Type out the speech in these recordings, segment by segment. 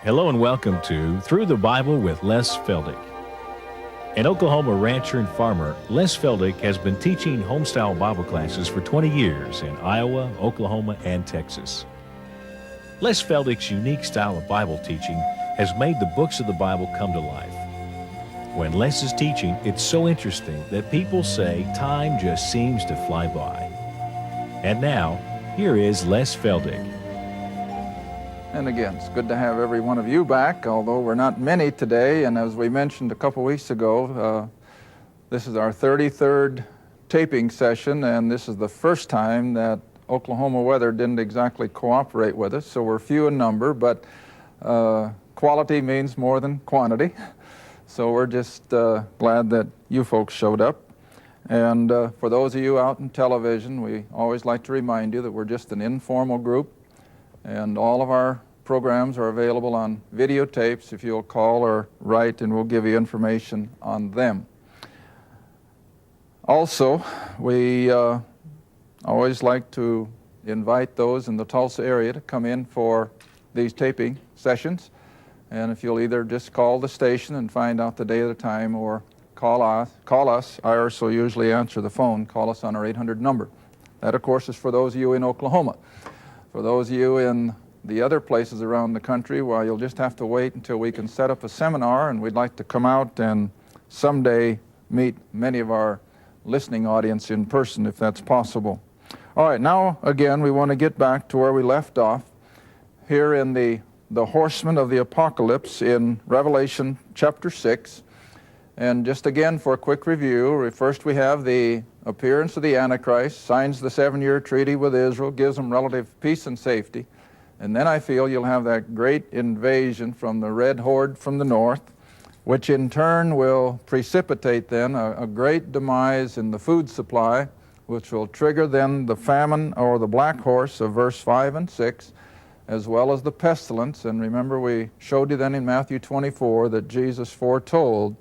Hello and welcome to Through the Bible with Les Feldick. An Oklahoma rancher and farmer, Les Feldick has been teaching homestyle Bible classes for 20 years in Iowa, Oklahoma, and Texas. Les Feldick's unique style of Bible teaching has made the books of the Bible come to life. When Les is teaching, it's so interesting that people say time just seems to fly by. And now, here is Les Feldick. And again, it's good to have every one of you back, although we're not many today. And as we mentioned a couple weeks ago, this is our 33rd taping session, and this is the first time that Oklahoma weather didn't exactly cooperate with us. So we're few in number, but quality means more than quantity. So we're just glad that you folks showed up. And for those of you out in television, we always like to remind you that we're just an informal group. And all of our programs are available on videotapes if you'll call or write, and we'll give you information on them. Also, we always like to invite those in the Tulsa area to come in for these taping sessions. And if you'll either just call the station and find out the day of the time, or call us. I also usually answer the phone. Call us on our 800 number. That, of course, is for those of you in Oklahoma. For those of you in the other places around the country, well, you'll just have to wait until we can set up a seminar, and we'd like to come out and someday meet many of our listening audience in person, if that's possible. All right, now, again, we want to get back to where we left off, here in the horsemen of the apocalypse in Revelation chapter 6. And just again, for a quick review, first we have the appearance of the Antichrist, signs the 7-year treaty with Israel, gives them relative peace and safety. And then I feel you'll have that great invasion from the red horde from the north, which in turn will precipitate then a great demise in the food supply, which will trigger then the famine or the black horse of verse 5 and 6, as well as the pestilence. And remember, we showed you then in Matthew 24 that Jesus foretold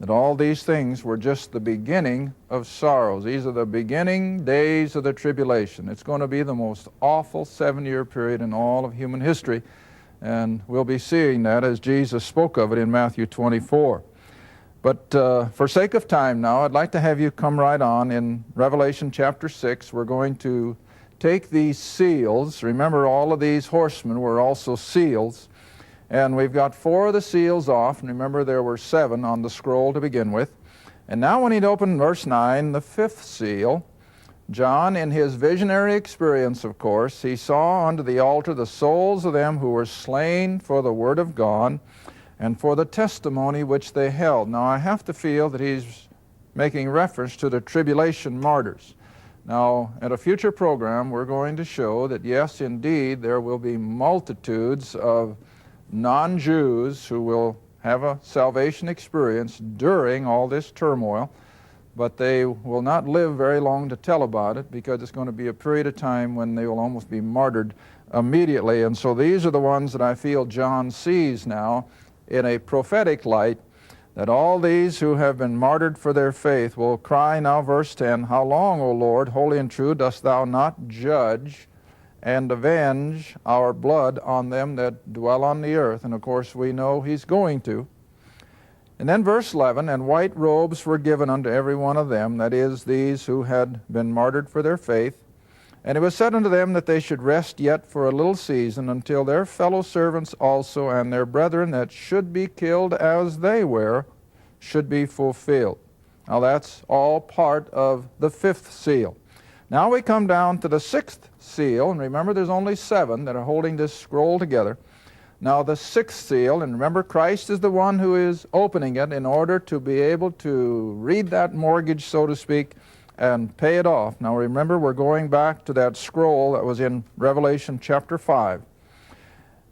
that all these things were just the beginning of sorrows. These are the beginning days of the tribulation. It's going to be the most awful 7-year period in all of human history, and we'll be seeing that as Jesus spoke of it in Matthew 24. But for sake of time now, I'd like to have you come right on in Revelation chapter 6. We're going to take these seals. Remember, all of these horsemen were also seals. And we've got 4 of the seals off, and remember there were 7 on the scroll to begin with. And now when he'd opened verse 9, the 5th seal, John, in his visionary experience, of course, he saw unto the altar the souls of them who were slain for the word of God and for the testimony which they held. Now I have to feel that he's making reference to the tribulation martyrs. Now, at a future program, we're going to show that yes, indeed, there will be multitudes of non-Jews who will have a salvation experience during all this turmoil, but they will not live very long to tell about it, because it's going to be a period of time when they will almost be martyred immediately. And so these are the ones that I feel John sees now in a prophetic light, that all these who have been martyred for their faith will cry now, verse 10, How long, O Lord, holy and true, dost thou not judge and avenge our blood on them that dwell on the earth? And of course we know he's going to. And then verse 11, And white robes were given unto every one of them, that is, these who had been martyred for their faith. And it was said unto them that they should rest yet for a little season, until their fellow servants also and their brethren that should be killed as they were should be fulfilled. Now that's all part of the 5th seal. Now we come down to the 6th seal, and remember there's only 7 that are holding this scroll together. Now the 6th seal, and remember Christ is the one who is opening it in order to be able to read that mortgage, so to speak, and pay it off. Now remember, we're going back to that scroll that was in Revelation chapter 5.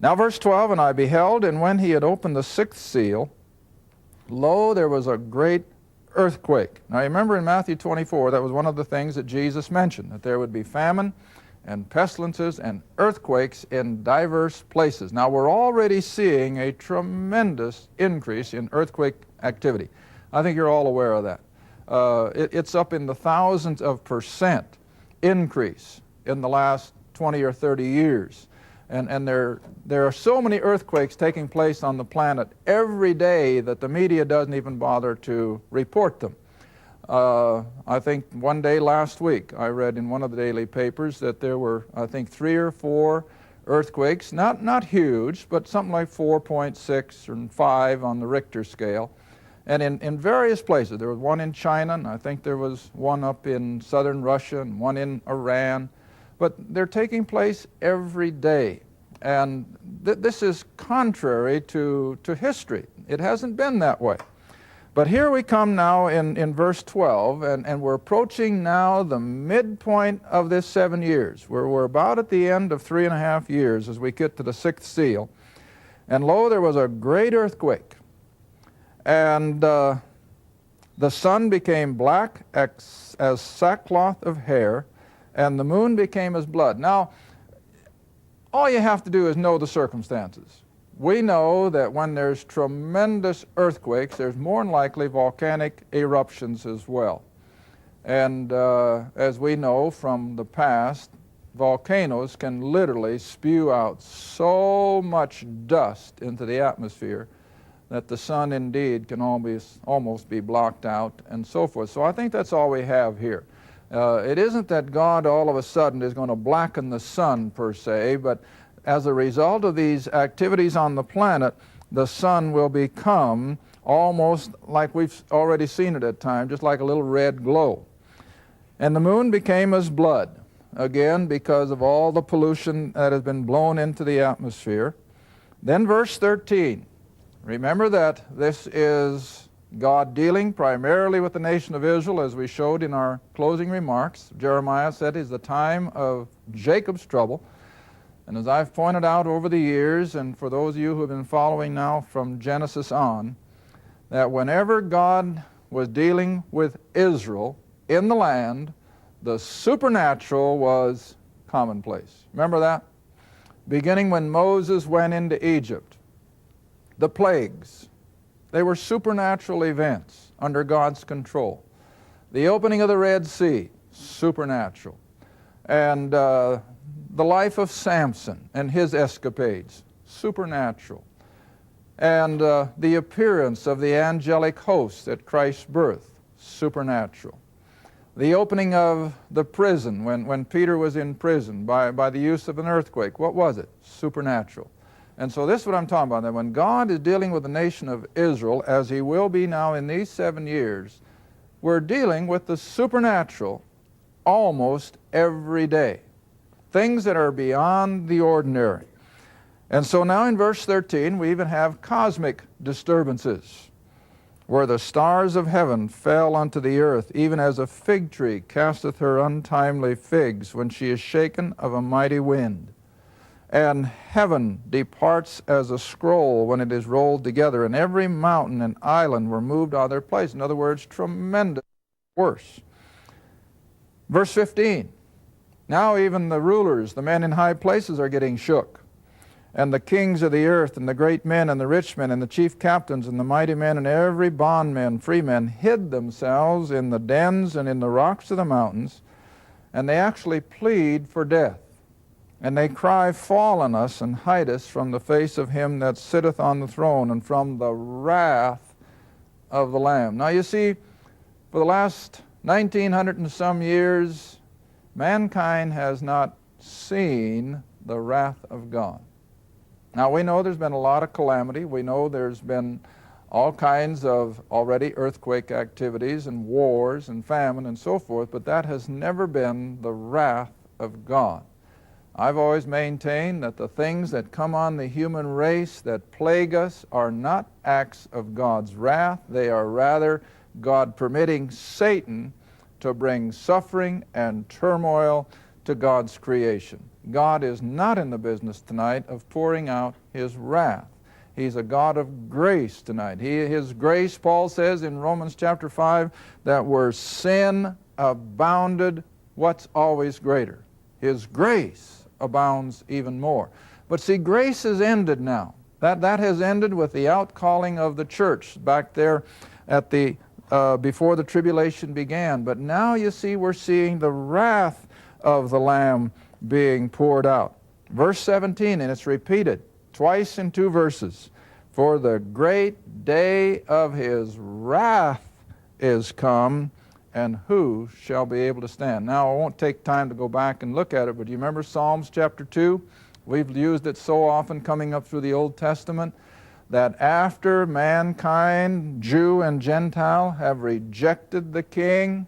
Now verse 12, And I beheld, and when he had opened the 6th seal, lo, there was a great earthquake. Now remember in Matthew 24, that was one of the things that Jesus mentioned, that there would be famine and pestilences and earthquakes in diverse places. Now we're already seeing a tremendous increase in earthquake activity. I think you're all aware of that. It's up in the thousands of % increase in the last 20 or 30 years. And there are so many earthquakes taking place on the planet every day that the media doesn't even bother to report them. I think one day last week I read in one of the daily papers that there were, I think, 3 or 4 earthquakes, not huge, but something like 4.6 or 5 on the Richter scale. And in various places. There was one in China, and I think there was one up in southern Russia and one in Iran. But they're taking place every day. And this is contrary to history. It hasn't been that way. But here we come now in verse 12, and we're approaching now the midpoint of this 7 years. We're about at the end of 3.5 years as we get to the 6th seal. And lo, there was a great earthquake. And the sun became black as sackcloth of hair, and the moon became as blood. Now, all you have to do is know the circumstances. We know that when there's tremendous earthquakes, there's more than likely volcanic eruptions as well. And as we know from the past, volcanoes can literally spew out so much dust into the atmosphere that the sun indeed can almost be blocked out and so forth. So I think that's all we have here. It isn't that God all of a sudden is going to blacken the sun per se, but as a result of these activities on the planet, the sun will become almost like we've already seen it at times, just like a little red glow. And the moon became as blood, again because of all the pollution that has been blown into the atmosphere. Then verse 13. Remember that this is God dealing primarily with the nation of Israel, as we showed in our closing remarks. Jeremiah said it's the time of Jacob's trouble. And as I've pointed out over the years, and for those of you who have been following now from Genesis on, that whenever God was dealing with Israel in the land, the supernatural was commonplace. Remember that? Beginning when Moses went into Egypt. The plagues, they were supernatural events under God's control. The opening of the Red Sea, supernatural. And the life of Samson and his escapades, supernatural. And the appearance of the angelic host at Christ's birth, supernatural. The opening of the prison when Peter was in prison by the use of an earthquake, what was it? Supernatural. And so this is what I'm talking about, that when God is dealing with the nation of Israel, as he will be now in these 7 years, we're dealing with the supernatural almost every day. Things that are beyond the ordinary. And so now in verse 13, we even have cosmic disturbances, where the stars of heaven fell unto the earth, even as a fig tree casteth her untimely figs when she is shaken of a mighty wind. And heaven departs as a scroll when it is rolled together, and every mountain and island were moved out of their place. In other words, tremendous worse. Verse 15, now even the rulers, the men in high places are getting shook. And the kings of the earth, and the great men, and the rich men, and the chief captains, and the mighty men, and every bondman, free men, hid themselves in the dens and in the rocks of the mountains, and they actually plead for death. And they cry, fall on us, and hide us from the face of him that sitteth on the throne, and from the wrath of the Lamb. Now you see, for the last 1900 and some years, mankind has not seen the wrath of God. Now we know there's been a lot of calamity. We know there's been all kinds of already earthquake activities and wars and famine and so forth, but that has never been the wrath of God. I've always maintained that the things that come on the human race that plague us are not acts of God's wrath. They are rather God permitting Satan to bring suffering and turmoil to God's creation. God is not in the business tonight of pouring out his wrath. He's a God of grace tonight. His grace, Paul says in Romans chapter 5, that where sin abounded, what's always greater? His grace abounds even more. But see, grace is ended now. That has ended with the outcalling of the church back there at the before the tribulation began. But now you see, we're seeing the wrath of the Lamb being poured out. Verse 17, and it's repeated twice in 2 verses. For the great day of his wrath is come, and who shall be able to stand? Now, I won't take time to go back and look at it, but do you remember Psalms chapter 2? We've used it so often coming up through the Old Testament that after mankind, Jew and Gentile, have rejected the king,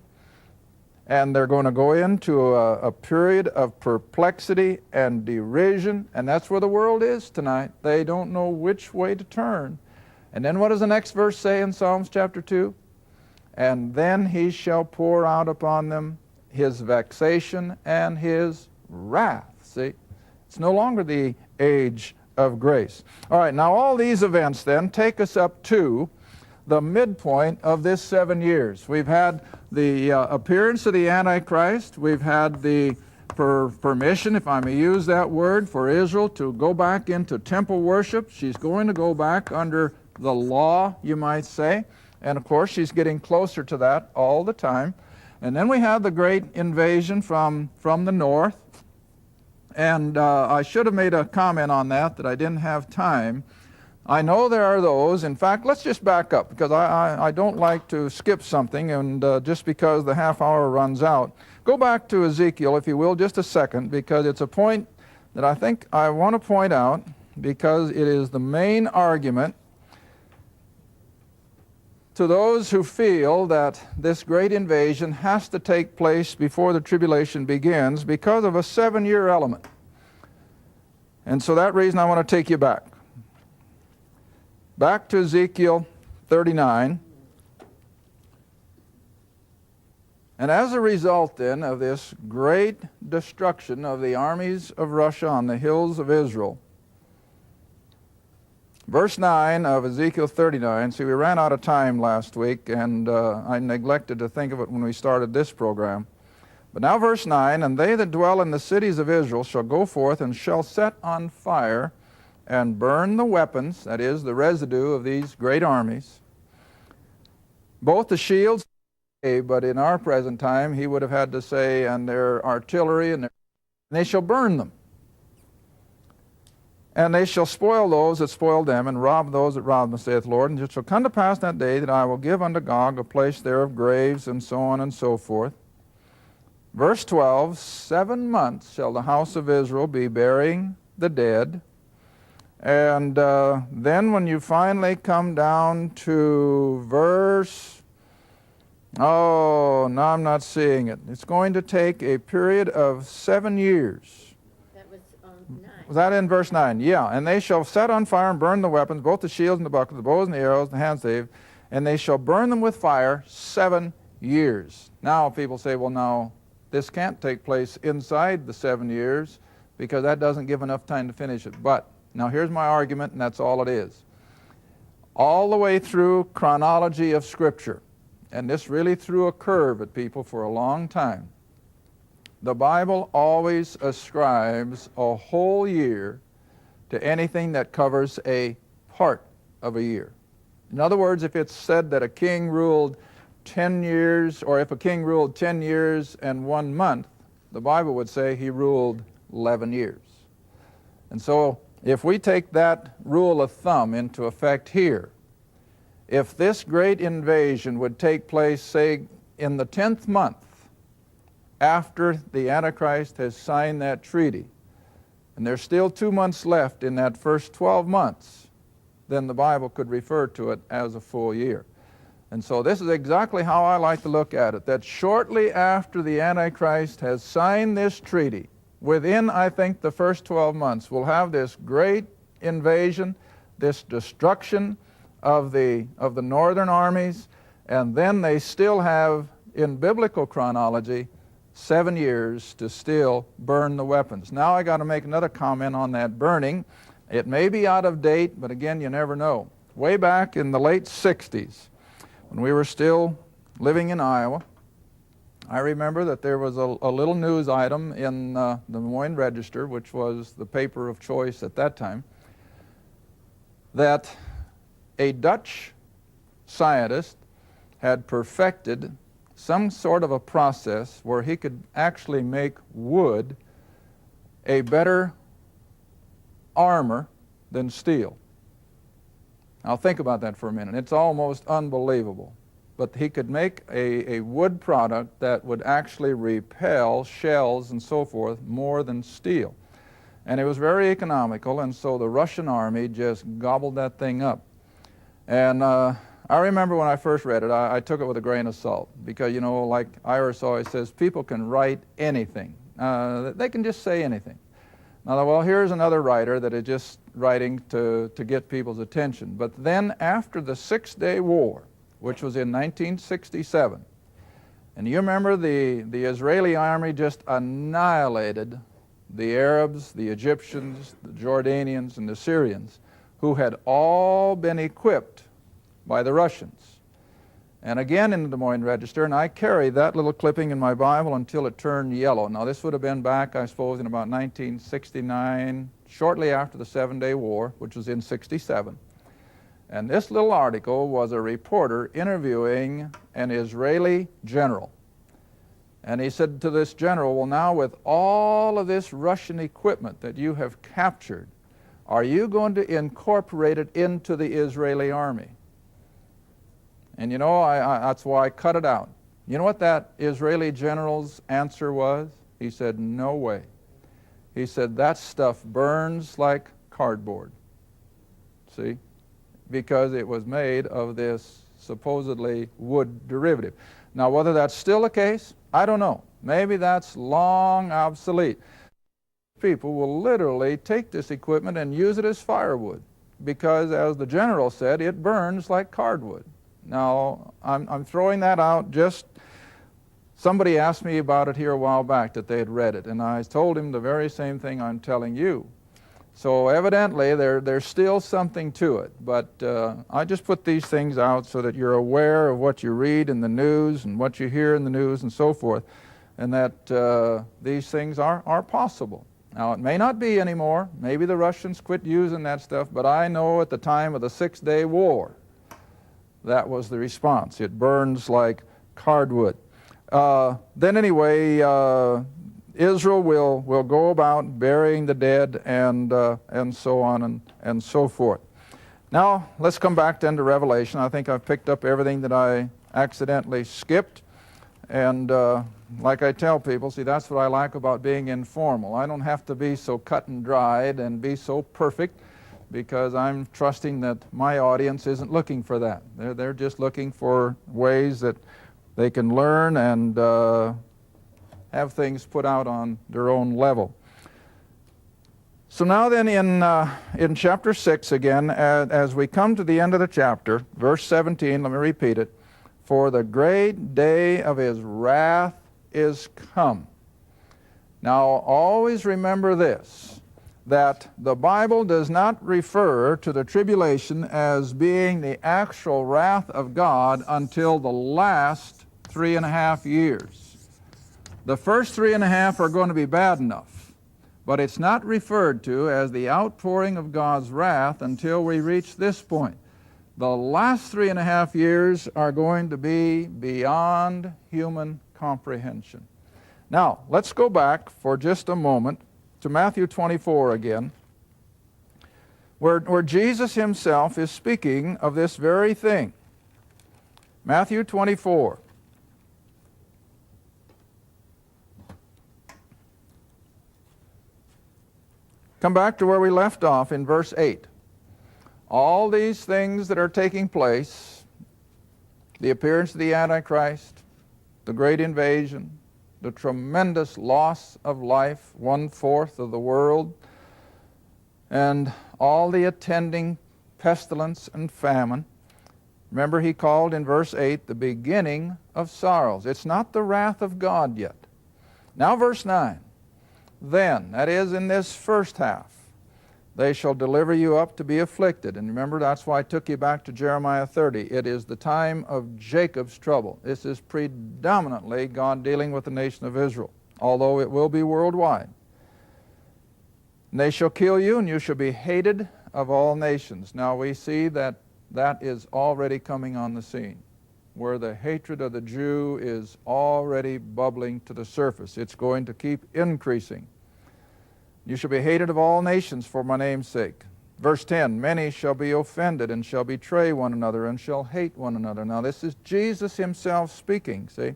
and they're going to go into a period of perplexity and derision, and that's where the world is tonight. They don't know which way to turn. And then what does the next verse say in Psalms chapter 2? And then he shall pour out upon them his vexation and his wrath. See, it's no longer the age of grace. All right, now all these events then take us up to the midpoint of this 7 years. We've had the appearance of the Antichrist. We've had the permission, if I may use that word, for Israel to go back into temple worship. She's going to go back under the law, you might say. And of course, she's getting closer to that all the time. And then we have the great invasion from the north. And I should have made a comment on that I didn't have time. I know there are those. In fact, let's just back up, because I don't like to skip something, and just because the half hour runs out. Go back to Ezekiel, if you will, just a second, because it's a point that I think I want to point out, because it is the main argument to those who feel that this great invasion has to take place before the tribulation begins because of a 7-year element. And so that reason I want to take you back. Back to Ezekiel 39. And as a result then of this great destruction of the armies of Russia on the hills of Israel, verse 9 of Ezekiel 39, see, we ran out of time last week, and I neglected to think of it when we started this program. But now verse 9, and they that dwell in the cities of Israel shall go forth and shall set on fire and burn the weapons, that is, the residue of these great armies, both the shields, but in our present time he would have had to say, and their artillery, and they shall burn them. And they shall spoil those that spoil them, and rob those that rob them, saith the Lord. And it shall come to pass that day that I will give unto Gog a place there of graves, and so on and so forth. Verse 12, 7 months shall the house of Israel be burying the dead. And then when you finally come down to verse, oh, no, I'm not seeing it. It's going to take a period of 7 years. That was 9. Was that in verse 9? Yeah. And they shall set on fire and burn the weapons, both the shields and the bucklers, the bows and the arrows, and the handstaves, and they shall burn them with fire 7 years. Now people say, well, now, this can't take place inside the 7 years because that doesn't give enough time to finish it. But now here's my argument, and that's all it is. All the way through chronology of Scripture, and this really threw a curve at people for a long time, the Bible always ascribes a whole year to anything that covers a part of a year. In other words, if it's said that a king ruled 10 years, or if a king ruled 10 years and 1 month, the Bible would say he ruled 11 years. And so if we take that rule of thumb into effect here, if this great invasion would take place, say, in the 10th month after the Antichrist has signed that treaty, and there's still 2 months left in that first 12 months, then the Bible could refer to it as a full year. And so this is exactly how I like to look at it, that shortly after the Antichrist has signed this treaty, within, I think, the first 12 months, we'll have this great invasion, this destruction of the northern armies, and then they still have, in biblical chronology, 7 years to still burn the weapons. Now I got to make another comment on that burning. It may be out of date, but again, you never know. Way back in the late 60s, when we were still living in Iowa, I remember that there was a little news item in the Des Moines Register, which was the paper of choice at that time, that a Dutch scientist had perfected some sort of a process where he could actually make wood a better armor than steel. Now think about that for a minute. It's almost unbelievable. But he could make a wood product that would actually repel shells and so forth more than steel. And it was very economical, and so the Russian army just gobbled that thing up. And I remember when I first read it, I took it with a grain of salt, because, you know, like Iris always says, people can write anything. They can just say anything. Now, well, here's another writer that is just writing to get people's attention. But then after the Six-Day War, which was in 1967, and you remember the Israeli army just annihilated the Arabs, the Egyptians, the Jordanians, and the Syrians, who had all been equipped by the Russians. And again in the Des Moines Register, and I carried that little clipping in my Bible until it turned yellow. Now this would have been back, I suppose, in about 1969, shortly after the Seven-Day War, which was in 67. And this little article was a reporter interviewing an Israeli general. And he said to this general, well, now with all of this Russian equipment that you have captured, are you going to incorporate it into the Israeli army? And you know, that's why I cut it out. You know what that Israeli general's answer was? He said, no way. He said, that stuff burns like cardboard. See? Because it was made of this supposedly wood derivative. Now, whether that's still the case, I don't know. Maybe that's long obsolete. People will literally take this equipment and use it as firewood because, as the general said, it burns like cardwood. Now, I'm throwing that out just... Somebody asked me about it here a while back, that they had read it, and I told him the very same thing I'm telling you. So evidently there's still something to it, but I just put these things out so that you're aware of what you read in the news and what you hear in the news and so forth, and that these things are possible. Now, it may not be anymore. Maybe the Russians quit using that stuff, but I know at the time of the Six-Day War, that was the response. It burns like cardwood. Then anyway, Israel will go about burying the dead and so on and so forth. Now, let's come back then to Revelation. I think I've picked up everything that I accidentally skipped. And like I tell people, see, that's what I like about being informal. I don't have to be so cut and dried and be so perfect, because I'm trusting that my audience isn't looking for that. They're just looking for ways that they can learn and have things put out on their own level. So now then in chapter 6 again, as we come to the end of the chapter, verse 17, let me repeat it. For the great day of his wrath is come. Now always remember this, that the Bible does not refer to the tribulation as being the actual wrath of God until the last 3.5 years. The first 3.5 are going to be bad enough, but it's not referred to as the outpouring of God's wrath until we reach this point. The last 3.5 years are going to be beyond human comprehension. Now, let's go back for just a moment to Matthew 24 again, where Jesus himself is speaking of this very thing. Matthew 24. Come back to where we left off in verse 8. All these things that are taking place, the appearance of the Antichrist, the great invasion, the tremendous loss of life, 1/4 of the world, and all the attending pestilence and famine. Remember, he called in verse 8 the beginning of sorrows. It's not the wrath of God yet. Now verse 9. Then, that is in this first half, they shall deliver you up to be afflicted. And remember, that's why I took you back to Jeremiah 30. It is the time of Jacob's trouble. This is predominantly God dealing with the nation of Israel, although it will be worldwide. And they shall kill you, and you shall be hated of all nations. Now we see that that is already coming on the scene, where the hatred of the Jew is already bubbling to the surface. It's going to keep increasing. You shall be hated of all nations for my name's sake. Verse 10, many shall be offended and shall betray one another and shall hate one another. Now this is Jesus himself speaking, see?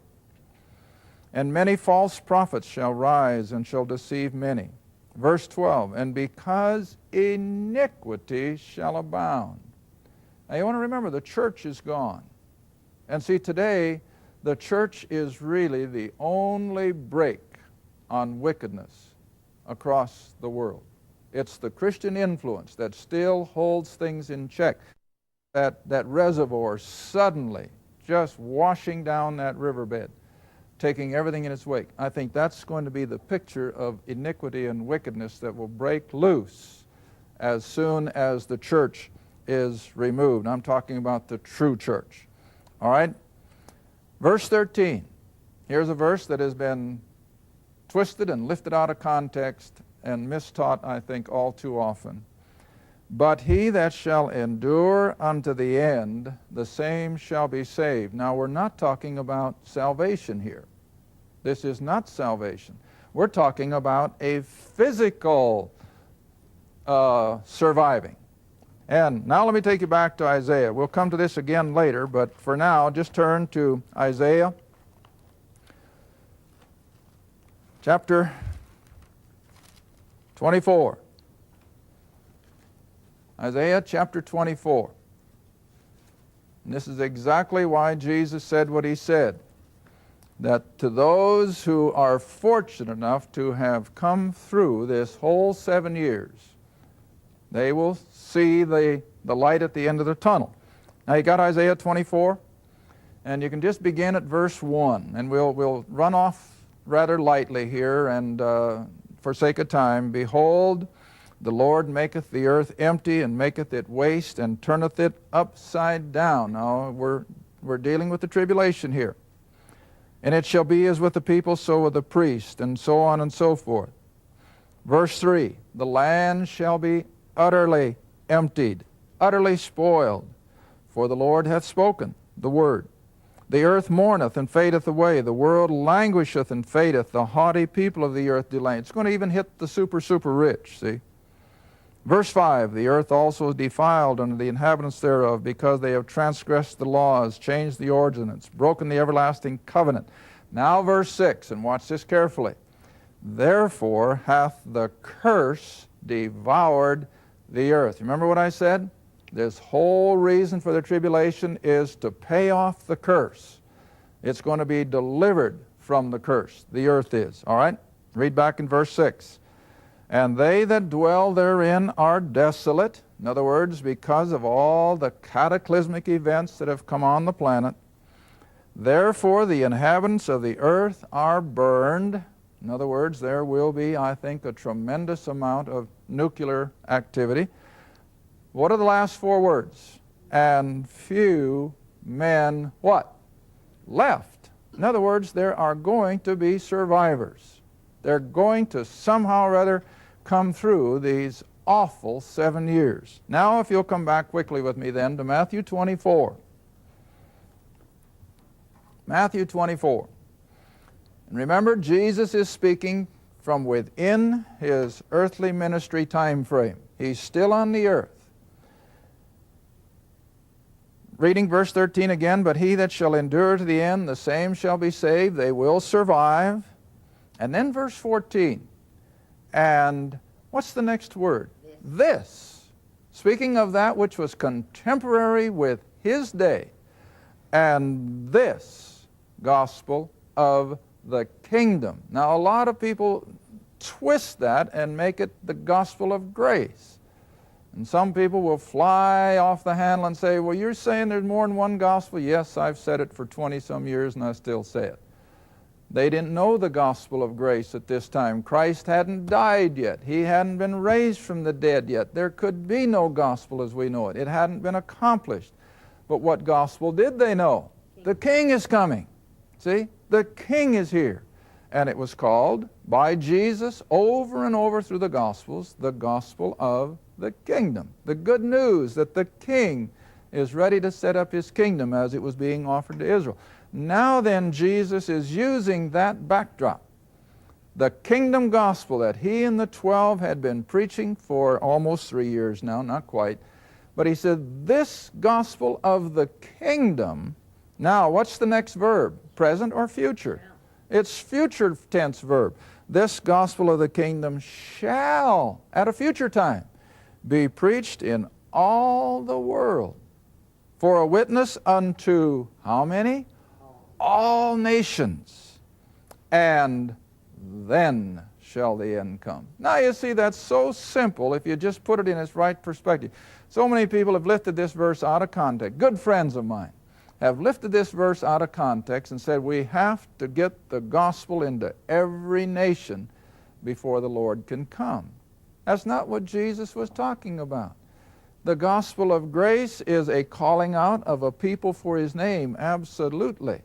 And many false prophets shall rise and shall deceive many. Verse 12, and because iniquity shall abound. Now you want to remember, the church is gone. And see, today, the church is really the only brake on wickedness across the world. It's the Christian influence that still holds things in check. That reservoir suddenly just washing down that riverbed, taking everything in its wake. I think that's going to be the picture of iniquity and wickedness that will break loose as soon as the church is removed. I'm talking about the true church. All right? Verse 13. Here's a verse that has been twisted and lifted out of context and mistaught, I think, all too often. But he that shall endure unto the end, the same shall be saved. Now, we're not talking about salvation here. This is not salvation. We're talking about a physical surviving. And now let me take you back to Isaiah. We'll come to this again later, but for now, just turn to Isaiah chapter 24. Isaiah chapter 24. And this is exactly why Jesus said what he said, that to those who are fortunate enough to have come through this whole 7 years, they will see the light at the end of the tunnel. Now you got Isaiah 24, and you can just begin at verse 1, and we'll run off rather lightly here, and for sake of time, behold, the Lord maketh the earth empty, and maketh it waste, and turneth it upside down. Now we're dealing with the tribulation here. And it shall be as with the people, so with the priest, and so on and so forth. Verse 3, the land shall be utterly emptied, utterly spoiled, for the Lord hath spoken the word. The earth mourneth and fadeth away, the world languisheth and fadeth, the haughty people of the earth delay. It's going to even hit the super rich, see? Verse 5, the earth also is defiled unto the inhabitants thereof, because they have transgressed the laws, changed the ordinance, broken the everlasting covenant. Now verse 6, and watch this carefully. Therefore hath the curse devoured the earth. Remember what I said? This whole reason for the tribulation is to pay off the curse. It's going to be delivered from the curse. The earth is. All right? Read back in verse 6. And they that dwell therein are desolate. In other words, because of all the cataclysmic events that have come on the planet. Therefore the inhabitants of the earth are burned. In other words, there will be, I think, a tremendous amount of nuclear activity. What are the last four words? And few men, what? Left. In other words, there are going to be survivors. They're going to somehow or other come through these awful 7 years. Now, if you'll come back quickly with me then to Matthew 24. Matthew 24. And remember, Jesus is speaking from within his earthly ministry time frame. He's still on the earth. Reading verse 13 again, but he that shall endure to the end, the same shall be saved. They will survive. And then verse 14. And what's the next word? This. Speaking of that which was contemporary with his day. And this gospel of the kingdom. Now, a lot of people twist that and make it the gospel of grace. And some people will fly off the handle and say, well, you're saying there's more than one gospel? Yes, I've said it for 20-some years and I still say it. They didn't know the gospel of grace at this time. Christ hadn't died yet. He hadn't been raised from the dead yet. There could be no gospel as we know it. It hadn't been accomplished. But what gospel did they know? The King is coming. See? The King is here. And it was called by Jesus over and over through the Gospels, the gospel of the kingdom. The good news that the King is ready to set up his kingdom as it was being offered to Israel. Now then, Jesus is using that backdrop The kingdom gospel that he and the 12 had been preaching for almost 3 years now, not quite. But he said, this gospel of the kingdom, now what's the next verb? Present or future? It's future tense verb. This gospel of the kingdom shall, at a future time, be preached in all the world for a witness unto how many? All nations. And then shall the end come. Now you see, that's so simple if you just put it in its right perspective. So many people have lifted this verse out of context. Good friends of mine have lifted this verse out of context and said we have to get the gospel into every nation before the Lord can come. That's not what Jesus was talking about. The gospel of grace is a calling out of a people for His name, absolutely.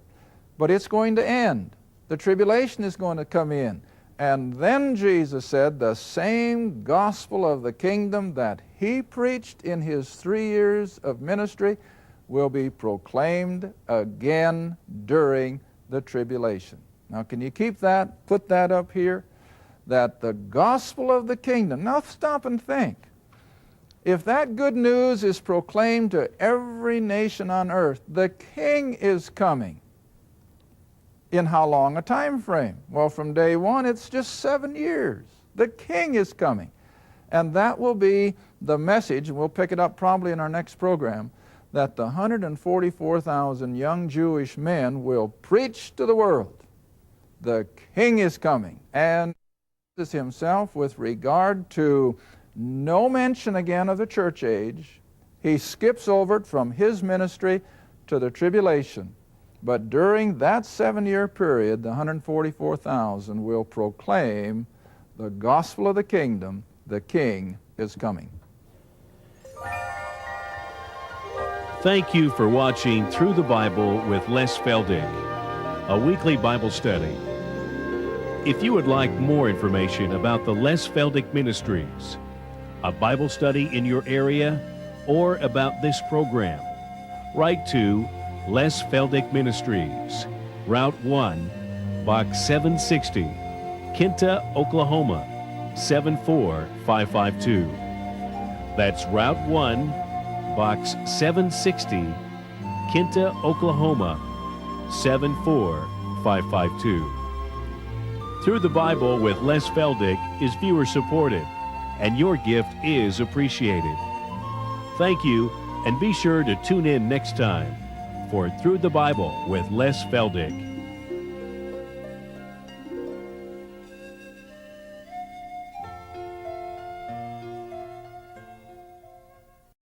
But it's going to end. The tribulation is going to come in. And then Jesus said the same gospel of the kingdom that He preached in His 3 years of ministry will be proclaimed again during the tribulation. Now can you keep that, put that up here? That the gospel of the kingdom, now stop and think. If that good news is proclaimed to every nation on earth, the King is coming. In how long a time frame? Well, from day one, it's just 7 years. The King is coming. And that will be the message, and we'll pick it up probably in our next program, that the 144,000 young Jewish men will preach to the world. The King is coming. And Jesus Himself, with regard to no mention again of the church age, He skips over it from His ministry to the tribulation. But during that 7-year period, the 144,000 will proclaim the gospel of the kingdom. The King is coming. Thank you for watching Through the Bible with Les Feldick, a weekly Bible study. If you would like more information about the Les Feldick Ministries, a Bible study in your area, or about this program, write to Les Feldick Ministries, Route 1, Box 760, Kinta, Oklahoma, 74552. That's Route 1, Box 760, Kinta, Oklahoma, 74552. Through the Bible with Les Feldick is viewer supported, and your gift is appreciated. Thank you, and be sure to tune in next time for Through the Bible with Les Feldick.